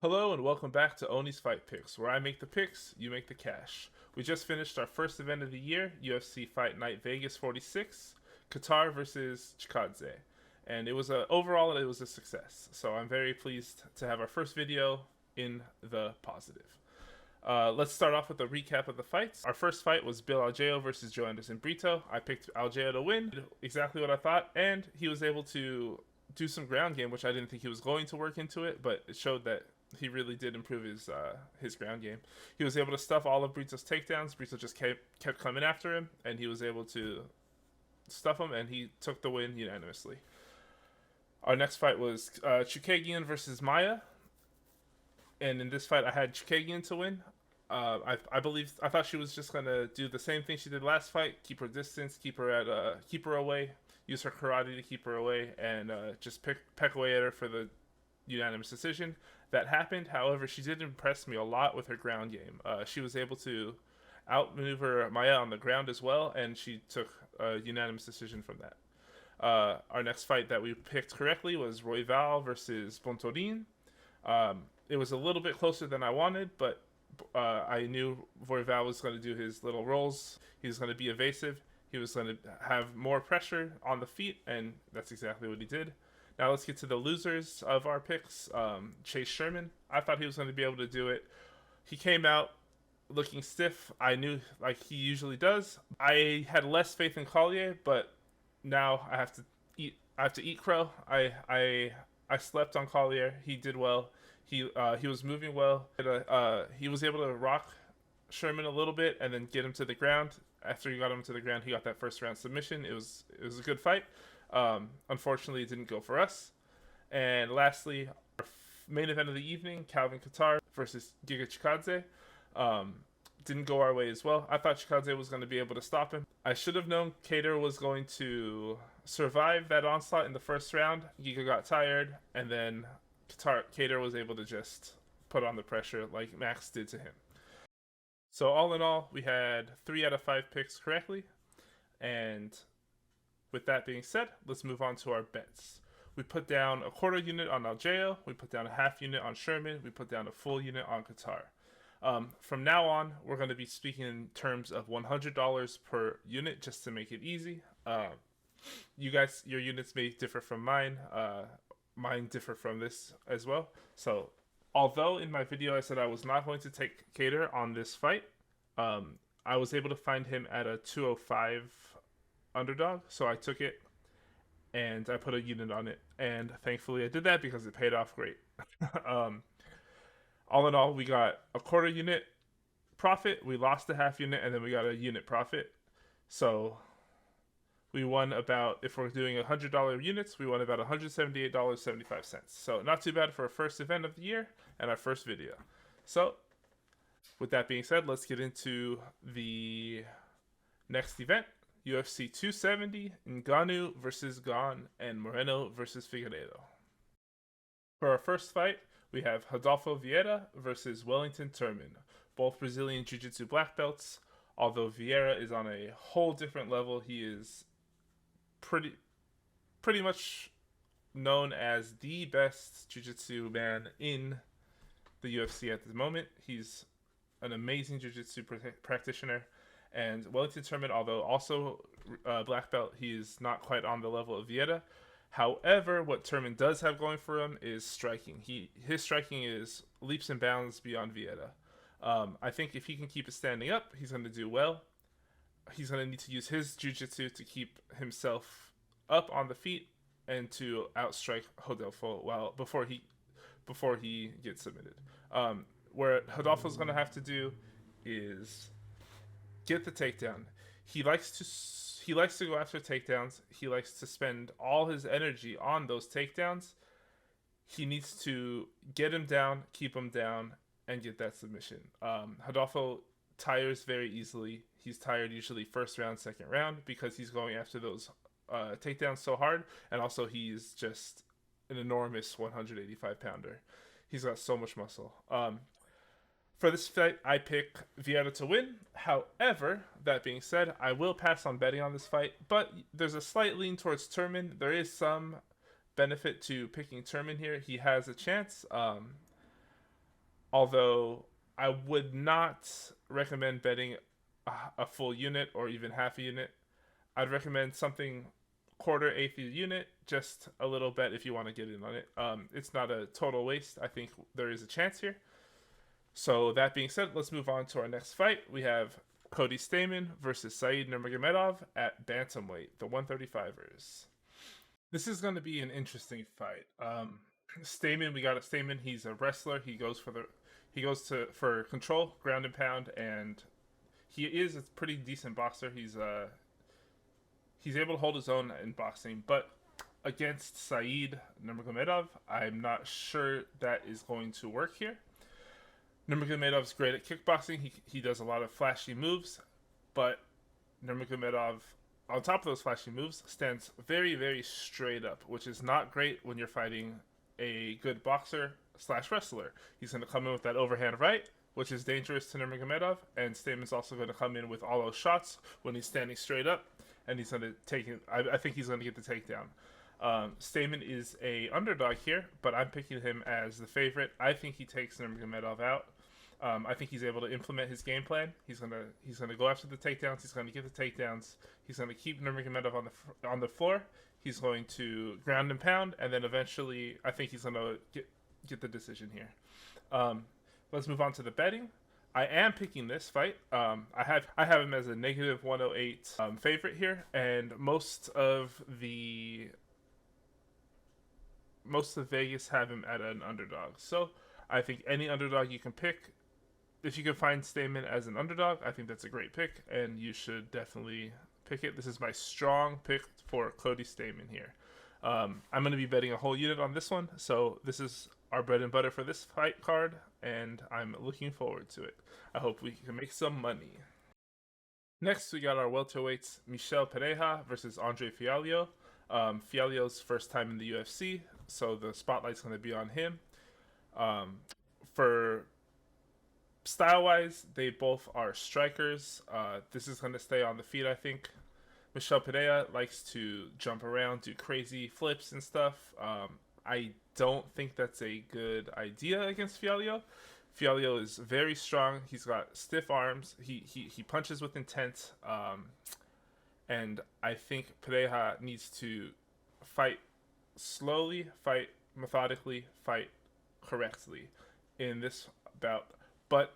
Hello and welcome back to Oni's Fight Picks, where I make the picks, you make the cash. We just finished our first event of the year, UFC Fight Night Vegas 46, Qatar versus Chikadze, and it was overall it was a success. So I'm very pleased to have our first video in the positive. Let's start off with a recap of the fights. Our first fight was Bill Algeo versus Joe Anderson Brito. I picked Algeo to win, exactly what I thought, and he was able to do some ground game, which I didn't think he was going to work into it, but it showed that he really did improve his ground game. He was able to stuff all of Brito's takedowns. Brito just kept coming after him, and he was able to stuff him, and he took the win unanimously. Our next fight was Chukagian versus Maya, and in this fight, I had Chukagian to win. I thought she was just gonna do the same thing she did last fight: keep her distance, keep her away, use her karate to keep her away, and just peck away at her for the unanimous decision. That happened. However, she did impress me a lot with her ground game. She was able to outmaneuver Maya on the ground as well, and she took a unanimous decision from that. Our next fight that we picked correctly was Royval versus Bontorin. It was a little bit closer than I wanted, but I knew Royval was going to do his little rolls. He was going to be evasive. He was going to have more pressure on the feet, and that's exactly what he did. Now let's get to the losers of our picks. Chase Sherman. I thought he was going to be able to do it. He came out looking stiff. I knew, like he usually does. I had less faith in Collier, but now I have to eat crow. I slept on Collier. He did well. He was moving well. He was able to rock Sherman a little bit and then get him to the ground. After he got him to the ground, he got that first round submission. It was a good fight. Unfortunately, it didn't go for us. And lastly, our main event of the evening, Calvin Kattar versus Giga Chikadze. Didn't go our way as well. I thought Chikadze was going to be able to stop him. I should have known Cater was going to survive that onslaught in the first round. Giga got tired, and then Cater was able to just put on the pressure like Max did to him. So all in all, we had 3 out of 5 picks correctly. And with that being said, let's move on to our bets. We put down a quarter unit on Algeo. We put down a half unit on Sherman. We put down a full unit on Qatar. From now on, we're going to be speaking in terms of $100 per unit just to make it easy. You guys, your units may differ from mine. Mine differ from this as well. So, although in my video I said I was not going to take Cater on this fight, I was able to find him at a 205 underdog, so I took it and I put a unit on it, and thankfully I did that because it paid off great. All in all, we got a quarter unit profit, we lost a half unit, and then we got a unit profit. So we won about, if we're doing $100 units, we won about $178.75. So not too bad for our first event of the year and our first video. So with that being said, let's get into the next event. UFC 270, Ngannou versus Gane and Moreno versus Figuereido. For our first fight, we have Rodolfo Vieira versus Wellington Turman, both Brazilian Jiu-Jitsu black belts. Although Vieira is on a whole different level, he is pretty much known as the best Jiu-Jitsu man in the UFC at the moment. He's an amazing Jiu-Jitsu practitioner. And Wellington Turman, although also black belt, he is not quite on the level of Vieira. However, what Turman does have going for him is striking. His striking is leaps and bounds beyond Vieira. I think if he can keep it standing up, he's going to do well. He's going to need to use his jiu-jitsu to keep himself up on the feet and to outstrike Rodolfo before he gets submitted. Where Rodolfo's going to have to do is get the takedown. He likes to go after takedowns. He likes to spend all his energy on those takedowns. He needs to get him down, keep him down, and get that submission. Rodolfo tires very easily. He's tired usually first round, second round, because he's going after those takedowns so hard, and also he's just an enormous 185-pounder. He's got so much muscle. For this fight, I pick Vieira to win. However, that being said, I will pass on betting on this fight, but there's a slight lean towards Turman. There is some benefit to picking Turman here. He has a chance. Although I would not recommend betting a full unit or even half a unit. I'd recommend something quarter, eighth unit, just a little bet if you want to get in on it. It's not a total waste. I think there is a chance here. So that being said, let's move on to our next fight. We have Cody Stamann versus Said Nurmagomedov at bantamweight, the 135ers. This is going to be an interesting fight. Stamann, we got a Stamann. He's a wrestler. He goes for control, ground and pound, and he is a pretty decent boxer. He's able to hold his own in boxing, but against Said Nurmagomedov, I'm not sure that is going to work here. Nurmagomedov's great at kickboxing. He does a lot of flashy moves, but Nurmagomedov, on top of those flashy moves, stands very, very straight up, which is not great when you're fighting a good boxer slash wrestler. He's going to come in with that overhand right, which is dangerous to Nurmagomedov, and Stamann's also going to come in with all those shots when he's standing straight up, and he's going to take it. I think he's going to get the takedown. Stamann is a underdog here, but I'm picking him as the favorite. I think he takes Nurmagomedov out. I think he's able to implement his game plan. He's gonna go after the takedowns. He's gonna get the takedowns. He's gonna keep Nurmagomedov on the floor. He's going to ground and pound, and then eventually, I think he's gonna get the decision here. Let's move on to the betting. I am picking this fight. I have him as a negative 108 favorite here, and most of Vegas have him at an underdog. So I think any underdog you can pick. If you can find Stamann as an underdog, I think that's a great pick, and you should definitely pick it. This is my strong pick for Cody Stamann here. I'm going to be betting a whole unit on this one, so this is our bread and butter for this fight card, and I'm looking forward to it. I hope we can make some money. Next, we got our welterweights, Michel Pereira versus Andre Fialho. Fialho's first time in the UFC, so the spotlight's going to be on him. For style-wise, they both are strikers. This is going to stay on the feet, I think. Michel Pereira likes to jump around, do crazy flips and stuff. I don't think that's a good idea against Fialho. Fialho is very strong. He's got stiff arms. He punches with intent. And I think Pereira needs to fight slowly, fight methodically, fight correctly in this bout. But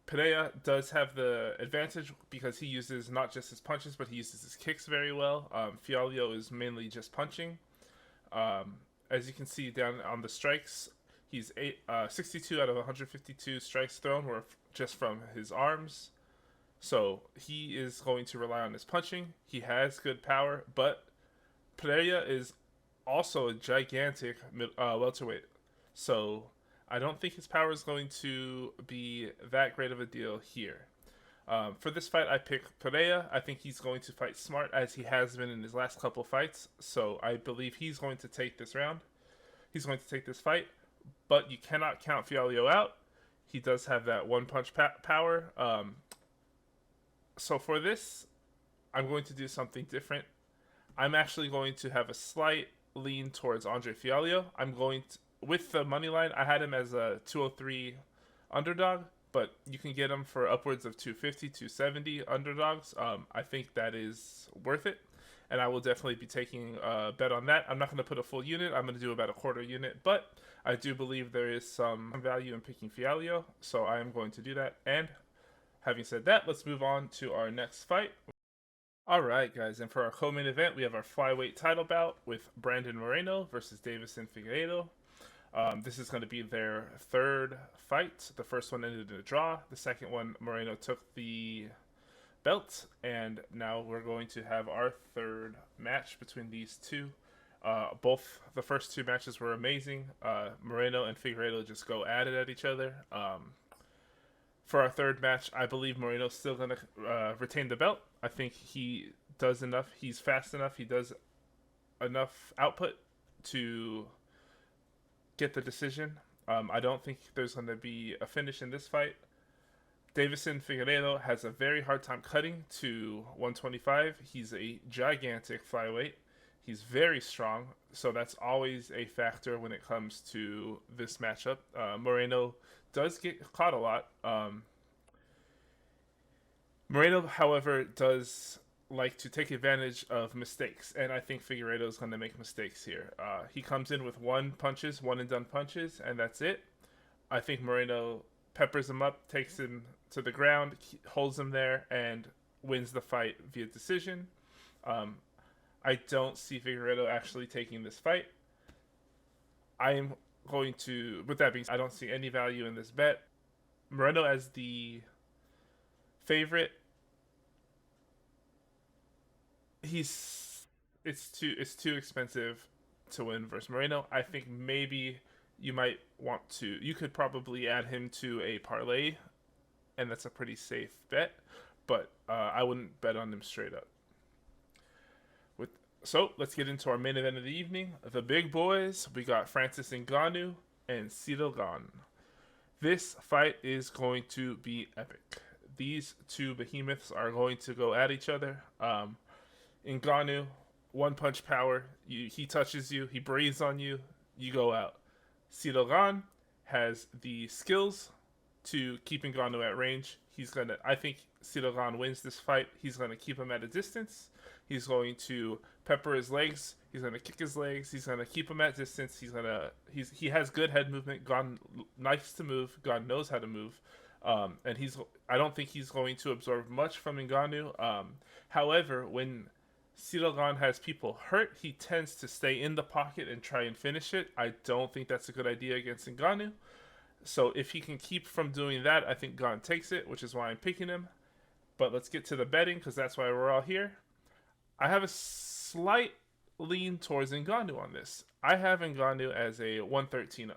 Pereira does have the advantage because he uses not just his punches, but he uses his kicks very well. Fialho is mainly just punching. As you can see down on the strikes, he's 62 out of 152 strikes thrown were just from his arms. So he is going to rely on his punching. He has good power, but Pereira is also a gigantic welterweight. So I don't think his power is going to be that great of a deal here. For this fight, I pick Pereira. I think he's going to fight smart, as he has been in his last couple fights. So I believe he's going to take this round. He's going to take this fight. But you cannot count Fialho out. He does have that one-punch power. So for this, I'm going to do something different. I'm actually going to have a slight lean towards Andre Fialho. I'm going to, with the money line, I had him as a 203 underdog, but you can get him for upwards of 250, 270 underdogs. I think that is worth it, and I will definitely be taking a bet on that. I'm not going to put a full unit. I'm going to do about a quarter unit, but I do believe there is some value in picking Fialho, so I am going to do that. And having said that, let's move on to our next fight. Alright guys, and for our co-main event, we have our flyweight title bout with Brandon Moreno versus Deiveson Figueiredo. This is going to be their third fight. The first one ended in a draw. The second one, Moreno took the belt, and now we're going to have our third match between these two. Both the first two matches were amazing. Moreno and Figueiredo just go at it at each other. For our third match, I believe Moreno's still going to retain the belt. I think he does enough. He's fast enough. He does enough output to get the decision. I don't think there's going to be a finish in this fight. Deiveson Figueiredo has a very hard time cutting to 125. He's a gigantic flyweight. He's very strong, so that's always a factor when it comes to this matchup. Moreno does get caught a lot. Moreno, however, does like to take advantage of mistakes, and I think Figueiredo is going to make mistakes here. He comes in with one and done punches, and that's it. I think Moreno peppers him up, takes him to the ground, holds him there, and wins the fight via decision. I don't see Figueredo actually taking this fight. I am going to, with that being said, I don't see any value in this bet. Moreno as the favorite. It's too expensive to win versus Moreno. I think maybe you could probably add him to a parlay, and that's a pretty safe bet, but I wouldn't bet on him straight up. So let's get into our main event of the evening. The big boys, we got Francis Ngannou and Ciryl. This fight is going to be epic. These two behemoths are going to go at each other. Ngannou, one punch power. He touches you, he breathes on you, you go out. Ciryl has the skills to keep Ngannou at range. I think Ciryl wins this fight. He's gonna keep him at a distance. He's going to pepper his legs. He's gonna kick his legs. He's gonna keep him at distance. He has good head movement. Gane likes to move. Gane knows how to move. And I don't think he's going to absorb much from Ngannou. However, when Ciryl has people hurt, he tends to stay in the pocket and try and finish it. I don't think that's a good idea against Ngannou. So if he can keep from doing that, I think Gane takes it, which is why I'm picking him. But let's get to the betting, because that's why we're all here. I have a slight lean towards Ngannou on this. I have Ngannou as a 113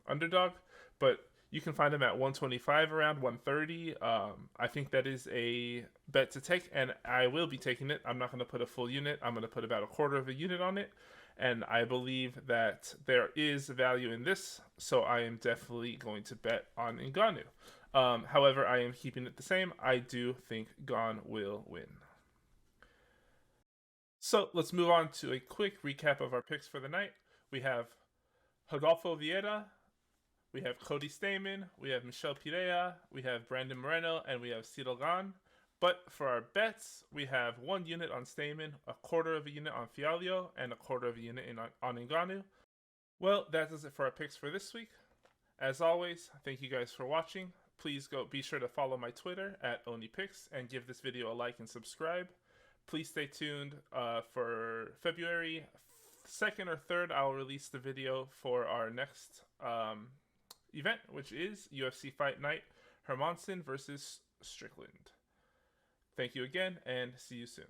underdog, but you can find him at 125 around 130. I think that is a bet to take, and I will be taking it. I'm not going to put a full unit. I'm going to put about a quarter of a unit on it, and I believe that there is value in this, so I am definitely going to bet on Ngannou. However, I am keeping it the same. I do think Gane will win. So let's move on to a quick recap of our picks for the night. We have Rodolfo Vieira, we have Cody Stamann, we have Michel Pereira, we have Brandon Moreno, and we have Ciryl. But for our bets, we have 1 unit on Stamann, a quarter of a unit on Fialho, and a quarter of a unit on Ngannou. Well, that does it for our picks for this week. As always, thank you guys for watching. Please be sure to follow my Twitter at OniPicks and give this video a like and subscribe. Please stay tuned for February 2nd or 3rd. I'll release the video for our next event, which is UFC Fight Night Hermansson versus Strickland. Thank you again, and see you soon.